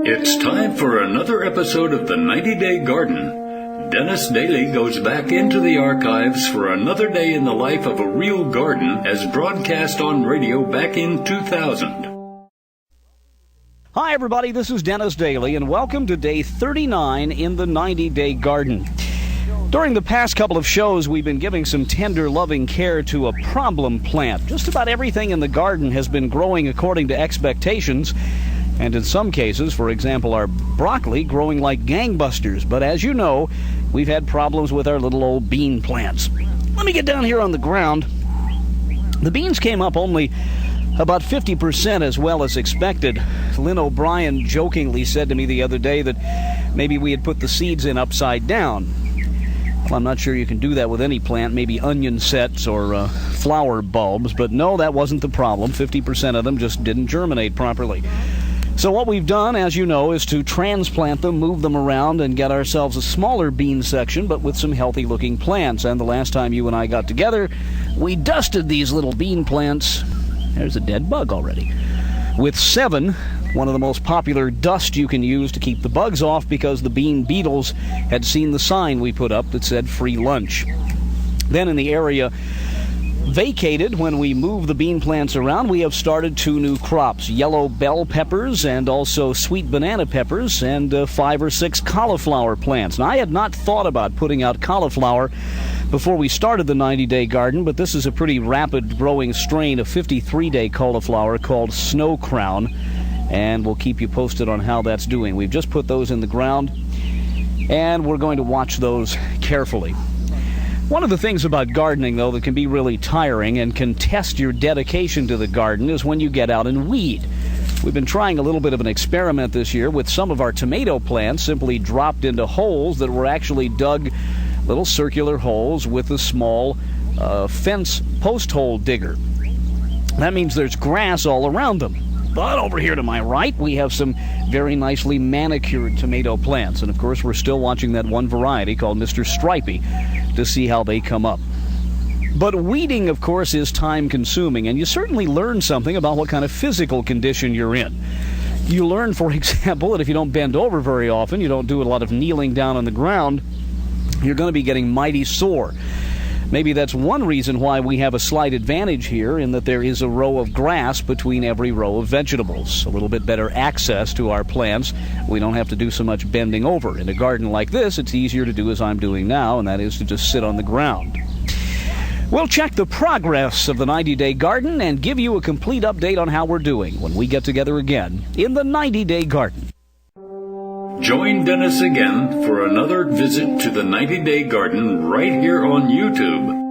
It's time for another episode of the 90-Day Garden. Dennis Daly goes back into the archives for another day in the life of a real garden as broadcast on radio back in 2000. Hi everybody, this is Dennis Daly and welcome to day 39 in the 90-Day Garden. During the past couple of shows, we've been giving some tender, loving care to a problem plant. Just about everything in the garden has been growing according to expectations, and in some cases, for example, our broccoli growing like gangbusters. But as you know, we've had problems with our little old bean plants. Let me get down here on the ground. The beans came up only about 50% as well as expected. Lynn O'Brien jokingly said to me the other day that maybe we had put the seeds in upside down. Well, I'm not sure you can do that with any plant, maybe onion sets or flower bulbs, but no, that wasn't the problem. 50% of them just didn't germinate properly. So what we've done, as you know, is to transplant them, move them around, and get ourselves a smaller bean section, but with some healthy-looking plants. And the last time you and I got together, we dusted these little bean plants. There's a dead bug already. With 7, one of the most popular dust you can use to keep the bugs off, because the bean beetles had seen the sign we put up that said free lunch. Then in the area vacated when we moved the bean plants around, we have started 2 new crops: yellow bell peppers and also sweet banana peppers, and 5 or 6 cauliflower plants. Now, I had not thought about putting out cauliflower before we started the 90-Day Garden, but this is a pretty rapid growing strain of 53-day cauliflower called Snow Crown, and we'll keep you posted on how that's doing. We've just put those in the ground, and we're going to watch those carefully. One of the things about gardening, though, that can be really tiring and can test your dedication to the garden is when you get out and weed. We've been trying a little bit of an experiment this year with some of our tomato plants simply dropped into holes that were actually dug, little circular holes with a small fence post hole digger. That means there's grass all around them. But over here to my right, we have some very nicely manicured tomato plants. And of course, we're still watching that one variety called Mr. Stripey to see how they come up. But weeding, of course, is time-consuming, and you certainly learn something about what kind of physical condition you're in. You learn, for example, that if you don't bend over very often, you don't do a lot of kneeling down on the ground, you're going to be getting mighty sore. Maybe that's one reason why we have a slight advantage here, in that there is a row of grass between every row of vegetables. A little bit better access to our plants. We don't have to do so much bending over. In a garden like this, it's easier to do as I'm doing now, and that is to just sit on the ground. We'll check the progress of the 90-Day Garden and give you a complete update on how we're doing when we get together again in the 90-Day Garden. Join Dennis again for another visit to the 90-Day Garden right here on YouTube.